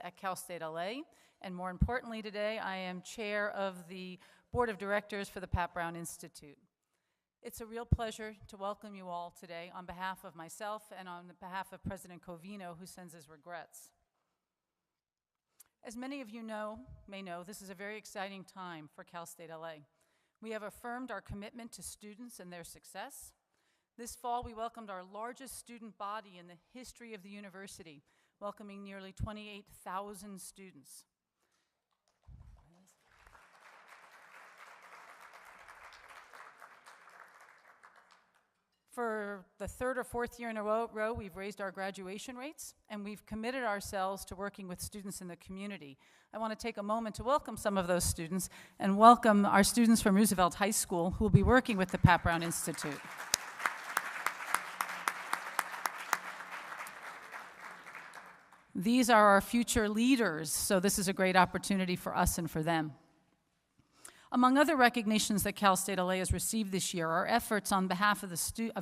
at Cal State LA, and more importantly today, I am chair of the Board of Directors for the Pat Brown Institute. It's a real pleasure to welcome you all today on behalf of myself and on behalf of President Covino, who sends his regrets. As many of you may know, this is a very exciting time for Cal State LA. We have affirmed our commitment to students and their success. This fall, we welcomed our largest student body in the history of the university, welcoming nearly 28,000 students. For the third or fourth year in a row, we've raised our graduation rates, and we've committed ourselves to working with students in the community. I want to take a moment to welcome some of those students and welcome our students from Roosevelt High School who will be working with the Pat Brown Institute. These are our future leaders, so this is a great opportunity for us and for them. Among other recognitions that Cal State LA has received this year, our efforts on behalf of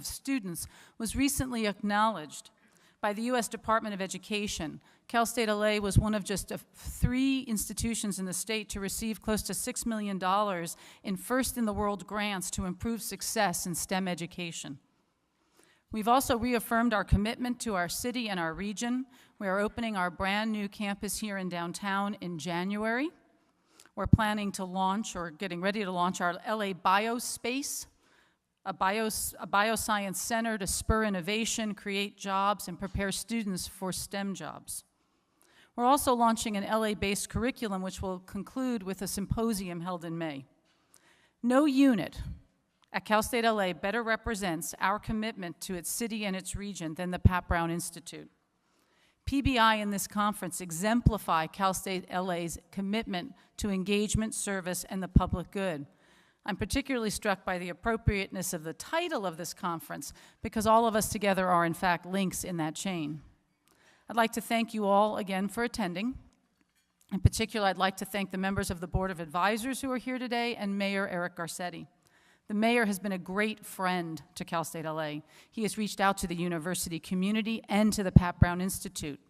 students was recently acknowledged by the U.S. Department of Education. Cal State LA was one of just 3 institutions in the state to receive close to $6 million in first-in-the-world grants to improve success in STEM education. We've also reaffirmed our commitment to our city and our region. We are opening our brand new campus here in downtown in January. We're planning to launch, or getting ready to launch, our LA Biospace, a bioscience center to spur innovation, create jobs, and prepare students for STEM jobs. We're also launching an LA-based curriculum, which will conclude with a symposium held in May. No unit at Cal State LA better represents our commitment to its city and its region than the Pat Brown Institute. PBI and this conference exemplify Cal State LA's commitment to engagement, service, and the public good. I'm particularly struck by the appropriateness of the title of this conference because all of us together are, in fact, links in that chain. I'd like to thank you all again for attending. In particular, I'd like to thank the members of the Board of Advisors who are here today and Mayor Eric Garcetti. The mayor has been a great friend to Cal State LA. He has reached out to the university community and to the Pat Brown Institute.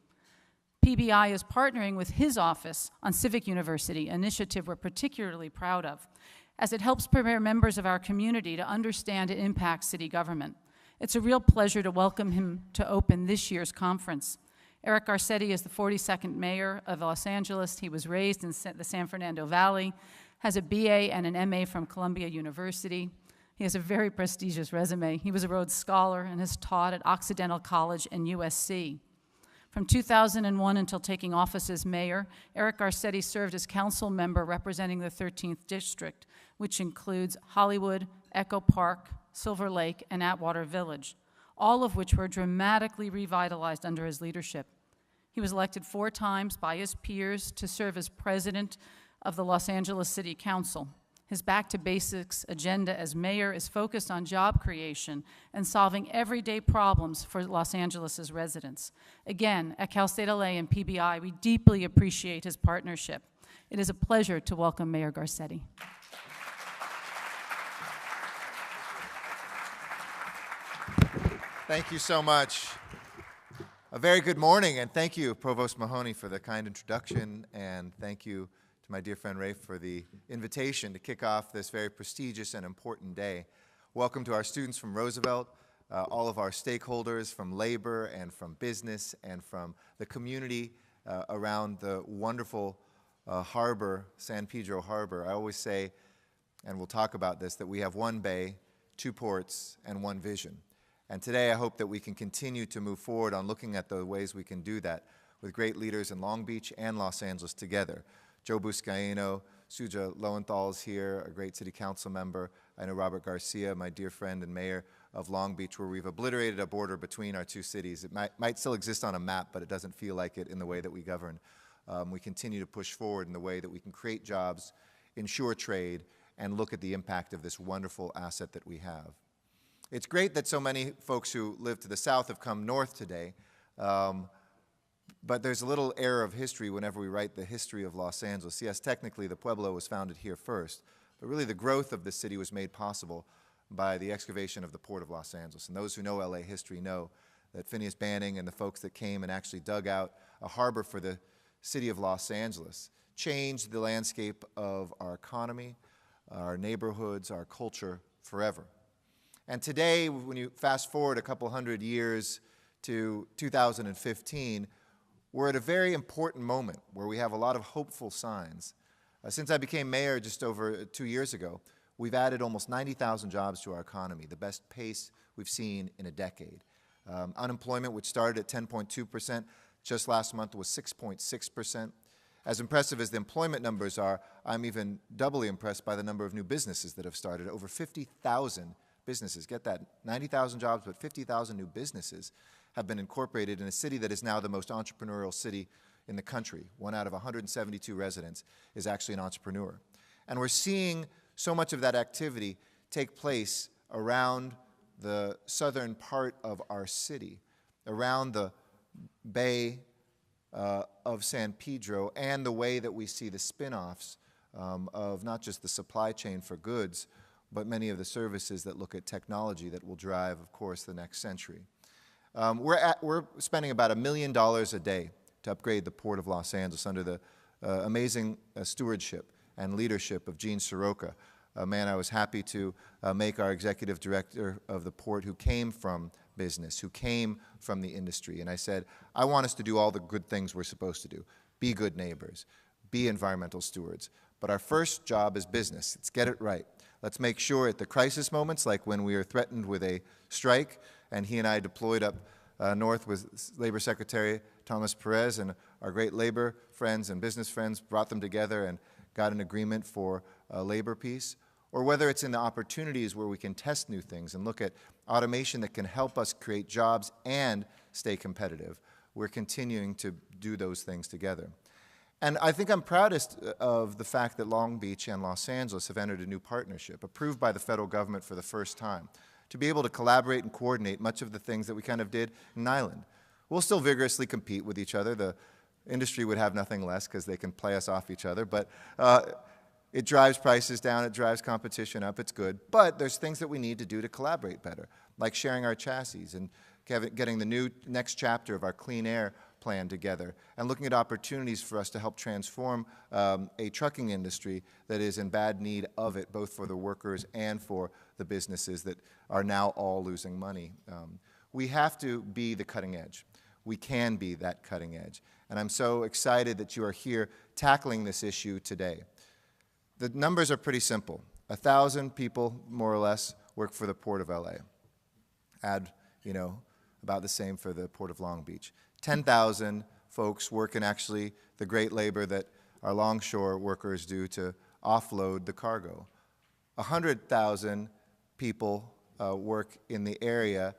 PBI is partnering with his office on Civic University, an initiative we're particularly proud of, as it helps prepare members of our community to understand and impact city government. It's a real pleasure to welcome him to open this year's conference. Eric Garcetti is the 42nd mayor of Los Angeles. He was raised in the San Fernando Valley, has a BA and an MA from Columbia University. He has a very prestigious resume. He was a Rhodes Scholar and has taught at Occidental College and USC. From 2001 until taking office as mayor, Eric Garcetti served as council member representing the 13th District, which includes Hollywood, Echo Park, Silver Lake, and Atwater Village, all of which were dramatically revitalized under his leadership. He was elected 4 times by his peers to serve as president of the Los Angeles City Council. His Back to Basics agenda as mayor is focused on job creation and solving everyday problems for Los Angeles' residents. Again, at Cal State LA and PBI, we deeply appreciate his partnership. It is a pleasure to welcome Mayor Garcetti. Thank you so much. A very good morning, and thank you, Provost Mahoney, for the kind introduction, and thank you to my dear friend Rafe for the invitation to kick off this very prestigious and important day. Welcome to our students from Roosevelt, all of our stakeholders from labor and from business and from the community around the wonderful harbor, San Pedro Harbor. I always say, and we'll talk about this, that we have 1 bay, 2 ports, and 1 vision. And today I hope that we can continue to move forward on looking at the ways we can do that with great leaders in Long Beach and Los Angeles together. Joe Buscaino, Suja Lowenthal is here, a great city council member. I know Robert Garcia, my dear friend and mayor of Long Beach, where we've obliterated a border between our 2 cities. It might still exist on a map, but it doesn't feel like it in the way that we govern. We continue to push forward in the way that we can create jobs, ensure trade, and look at the impact of this wonderful asset that we have. It's great that so many folks who live to the south have come north today, but there's a little error of history whenever we write the history of Los Angeles. Yes, technically the Pueblo was founded here first, but really the growth of the city was made possible by the excavation of the Port of Los Angeles. And those who know LA history know that Phineas Banning and the folks that came and actually dug out a harbor for the city of Los Angeles changed the landscape of our economy, our neighborhoods, our culture forever. And today, when you fast forward a couple hundred years to 2015, we're at a very important moment where we have a lot of hopeful signs. Since I became mayor just over 2 years ago, we've added almost 90,000 jobs to our economy, the best pace we've seen in a decade. Unemployment, which started at 10.2%, just last month was 6.6%. As impressive as the employment numbers are, I'm even doubly impressed by the number of new businesses that have started. Over 50,000 businesses, get that, 90,000 jobs, but 50,000 new businesses have been incorporated in a city that is now the most entrepreneurial city in the country. 1 out of 172 residents is actually an entrepreneur. And we're seeing so much of that activity take place around the southern part of our city, around the Bay of San Pedro, and the way that we see the spin-offs of not just the supply chain for goods, but many of the services that look at technology that will drive, of course, the next century. We're spending about $1 million a day to upgrade the Port of Los Angeles under the amazing stewardship and leadership of Gene Soroka, a man I was happy to make our executive director of the port, who came from business, who came from the industry. And I said, I want us to do all the good things we're supposed to do. Be good neighbors, be environmental stewards. But our first job is business. Let's get it right. Let's make sure at the crisis moments, like when we were threatened with a strike, and he and I deployed up north with Labor Secretary Thomas Perez, and our great labor friends and business friends brought them together and got an agreement for labor peace, or whether it's in the opportunities where we can test new things and look at automation that can help us create jobs and stay competitive. We're continuing to do those things together. And I think I'm proudest of the fact that Long Beach and Los Angeles have entered a new partnership, approved by the federal government for the first time, to be able to collaborate and coordinate much of the things that we kind of did in Island. We'll still vigorously compete with each other. The industry would have nothing less because they can play us off each other, but it drives prices down, it drives competition up, it's good. But there's things that we need to do to collaborate better, like sharing our chassis and getting the next chapter of our clean air plan together, and looking at opportunities for us to help transform a trucking industry that is in bad need of it, both for the workers and for the businesses that are now all losing money. We have to be the cutting edge. We can be that cutting edge. And I'm so excited that you are here tackling this issue today. The numbers are pretty simple. 1,000 people, more or less, work for the Port of LA. Add, about the same for the Port of Long Beach. 10,000 folks work in actually the great labor that our longshore workers do to offload the cargo. 100,000 people work in the area,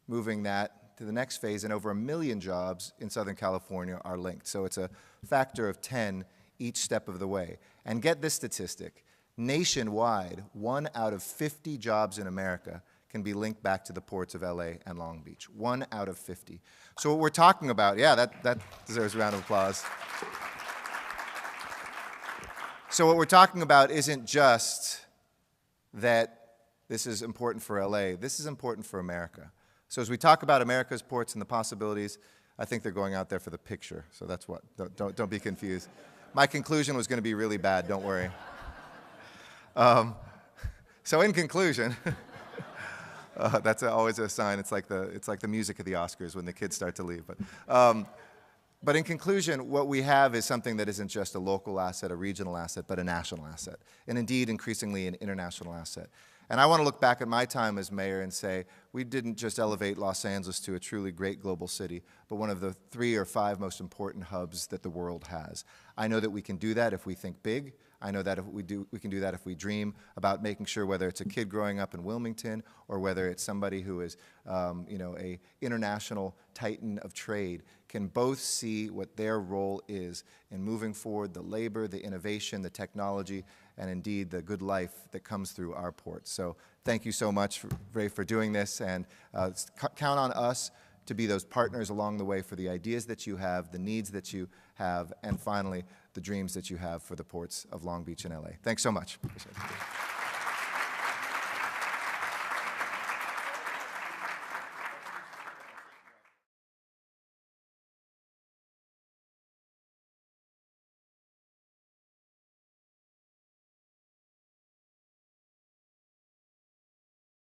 moving that to the next phase, and over 1 million jobs in Southern California are linked. So it's a factor of 10 each step of the way. And get this statistic, nationwide, 1 out of 50 jobs in America can be linked back to the ports of LA and Long Beach. 1 out of 50. So what we're talking about, yeah, that deserves a round of applause. So what we're talking about isn't just that this is important for LA, this is important for America. So as we talk about America's ports and the possibilities, I think they're going out there for the picture. So that's what, don't be confused. My conclusion was going to be really bad, don't worry. So in conclusion, that's always a sign. It's like the music of the Oscars when the kids start to leave. But in conclusion, what we have is something that isn't just a local asset, a regional asset, but a national asset, and indeed increasingly an international asset. And I want to look back at my time as mayor and say, we didn't just elevate Los Angeles to a truly great global city, but one of the 3 or 5 most important hubs that the world has. I know that we can do that if we think big. I know that if we can do that if we dream about making sure, whether it's a kid growing up in Wilmington or whether it's somebody who is, a international titan of trade, can both see what their role is in moving forward the labor, the innovation, the technology, and indeed the good life that comes through our ports. So thank you so much, Ray, for doing this, and count on us to be those partners along the way for the ideas that you have, the needs that you have, and finally, the dreams that you have for the ports of Long Beach and LA. Thanks so much. Appreciate it.